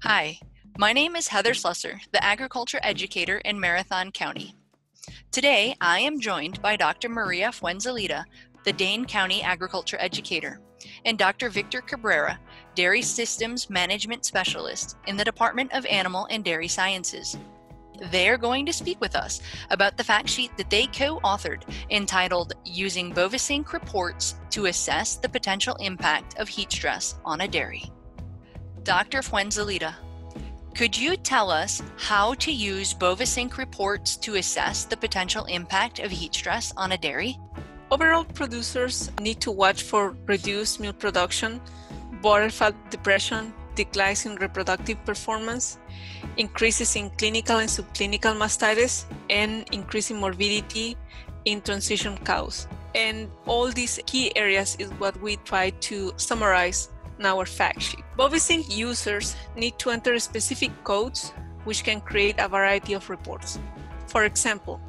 Hi, my name is Heather Slusser, the agriculture educator in Marathon County. Today, I am joined by Dr. Maria Fuenzalida, the Dane County agriculture educator, and Dr. Victor Cabrera, Dairy Systems Management Specialist in the Department of Animal and Dairy Sciences. They are going to speak with us about the fact sheet that they co-authored entitled Using Bovasync Reports to Assess the Potential Impact of Heat Stress on a Dairy. Dr. Fuenzalida, could you tell us how to use Bovasync reports to assess the potential impact of heat stress on a dairy? Overall, producers need to watch for reduced milk production, bottle fat depression, declines in reproductive performance, increases in clinical and subclinical mastitis, and increasing morbidity in transition cows. And all these key areas is what we try to summarize in our fact sheet. Bovasync users need to enter specific codes which can create a variety of reports. For example,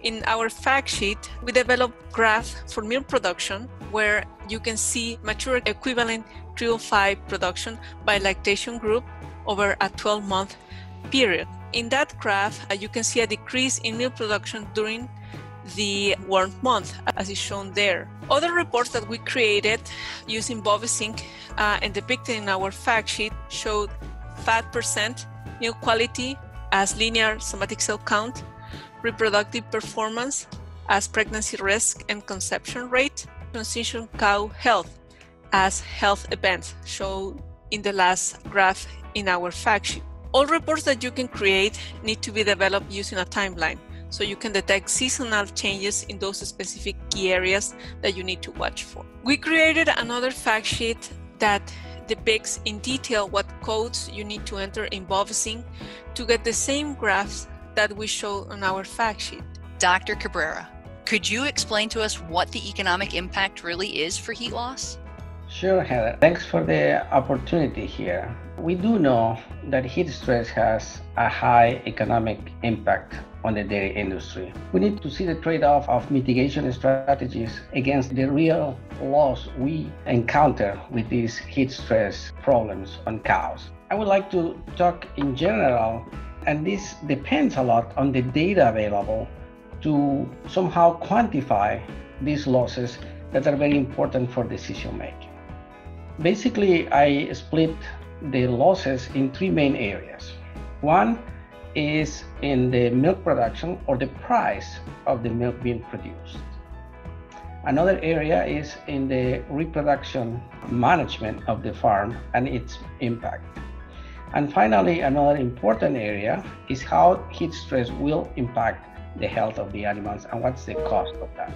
in our fact sheet, we developed graph for milk production where you can see mature equivalent 305 production by lactation group over a 12-month period. In that graph, you can see a decrease in milk production during the warm month, as is shown there. Other reports that we created using Bovasync and depicted in our fact sheet showed fat percent, milk quality as linear somatic cell count, reproductive performance as pregnancy risk and conception rate, transition cow health as health events shown in the last graph in our fact sheet. All reports that you can create need to be developed using a timeline, so you can detect seasonal changes in those specific key areas that you need to watch for. We created another fact sheet that depicts in detail what codes you need to enter in Bovasync to get the same graphs that we show on our fact sheet. Dr. Cabrera, could you explain to us what the economic impact really is for heat loss? Sure, Heather. Thanks for the opportunity here. We do know that heat stress has a high economic impact on the dairy industry. We need to see the trade-off of mitigation strategies against the real loss we encounter with these heat stress problems on cows. I would like to talk in general, and this depends a lot on the data available to somehow quantify these losses that are very important for decision making. Basically, I split the losses in three main areas. One is in the milk production or the price of the milk being produced. Another area is in the reproduction management of the farm and its impact. And finally, another important area is how heat stress will impact the health of the animals and what's the cost of that.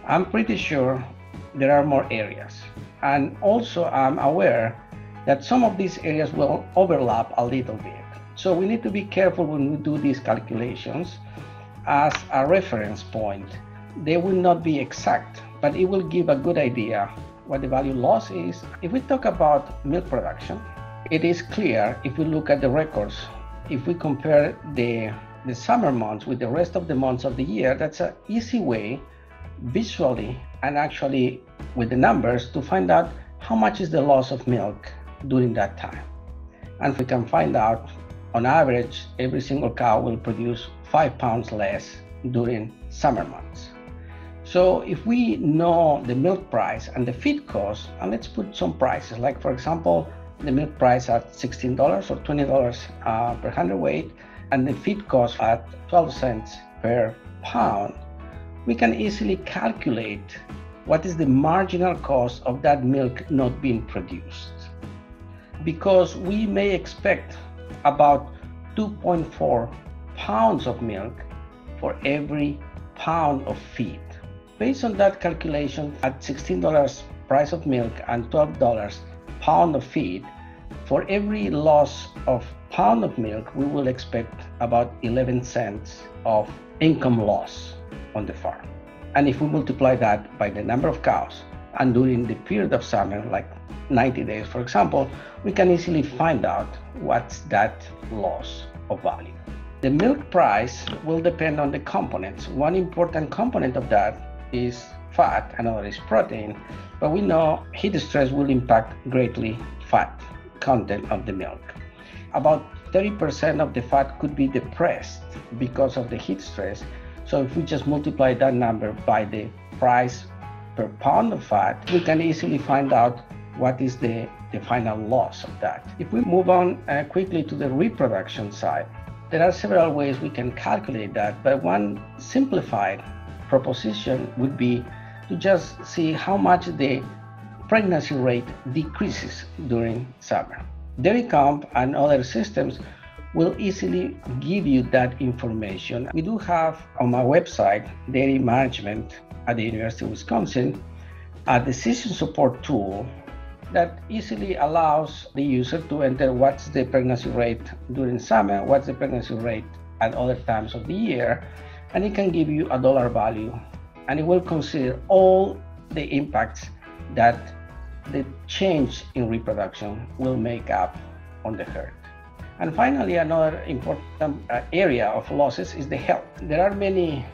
I'm pretty sure there are more areas. And also I'm aware that some of these areas will overlap a little bit. So we need to be careful when we do these calculations as a reference point. They will not be exact, but it will give a good idea what the value loss is. If we talk about milk production, it is clear if we look at the records, if we compare the summer months with the rest of the months of the year, that's an easy way visually and actually with the numbers to find out how much is the loss of milk during that time. And we can find out on average every single cow will produce 5 pounds less during summer months. So if we know the milk price and the feed cost, and let's put some prices, like for example the milk price at $16 or $20 per hundredweight and the feed cost at 12 cents per pound, we can easily calculate what is the marginal cost of that milk not being produced. Because we may expect about 2.4 pounds of milk for every pound of feed. Based on that calculation, at $16 price of milk and $12 pound of feed, for every loss of pound of milk, we will expect about 11 cents of income loss on the farm. And if we multiply that by the number of cows, and during the period of summer, like 90 days, for example, we can easily find out what's that loss of value. The milk price will depend on the components. One important component of that is fat, another is protein, but we know heat stress will impact greatly fat content of the milk. about 30% of the fat could be depressed because of the heat stress. So if we just multiply that number by the price per pound of fat, we can easily find out what is the final loss of that. If we move on quickly to the reproduction side, there are several ways we can calculate that, but one simplified proposition would be to just see how much the pregnancy rate decreases during summer. DairyComp and other systems will easily give you that information. We do have on my website, Dairy Management at the University of Wisconsin, a decision support tool that easily allows the user to enter what's the pregnancy rate during summer, what's the pregnancy rate at other times of the year, and it can give you a dollar value, and it will consider all the impacts that the change in reproduction will make up on the herd. And finally, another important area of losses is the health. There are many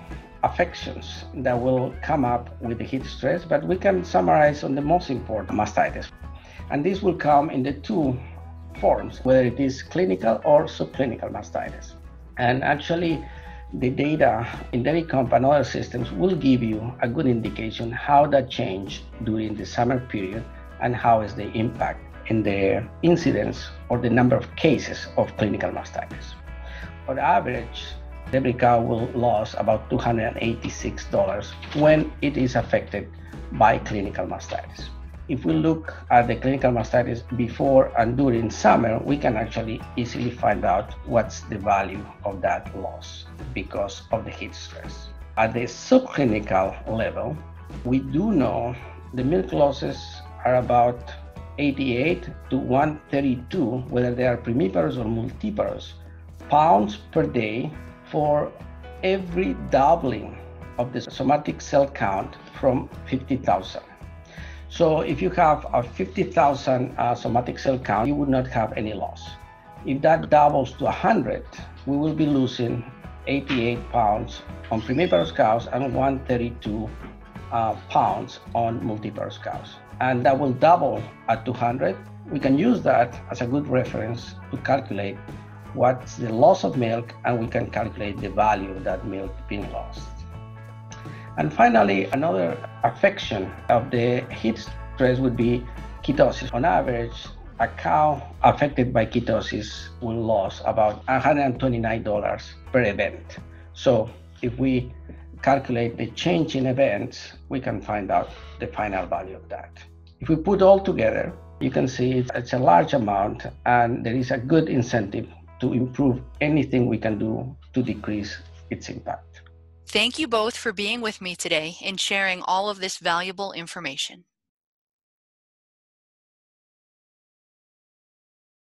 affections that will come up with the heat stress, but we can summarize on the most important, mastitis. And this will come in the two forms, whether it is clinical or subclinical mastitis. And actually, the data in DairyComp and other systems will give you a good indication how that changed during the summer period and how is the impact in the incidence or the number of cases of clinical mastitis. On average, every cow will lose about $286 when it is affected by clinical mastitis. If we look at the clinical mastitis before and during summer, we can actually easily find out what's the value of that loss because of the heat stress. At the subclinical level, we do know the milk losses are about 88 to 132, whether they are primiparous or multiparous, pounds per day for every doubling of the somatic cell count from 50,000. So if you have a 50,000 somatic cell count, you would not have any loss. If that doubles to 100, we will be losing 88 pounds on primiparous cows and 132 pounds on multiparous cows. And that will double at 200. We can use that as a good reference to calculate what's the loss of milk, and we can calculate the value of that milk being lost. And finally, another affection of the heat stress would be ketosis. On average, a cow affected by ketosis will lose about $129 per event. So if we calculate the change in events, we can find out the final value of that. If we put all together, you can see it's a large amount, and there is a good incentive to improve anything we can do to decrease its impact. Thank you both for being with me today and sharing all of this valuable information.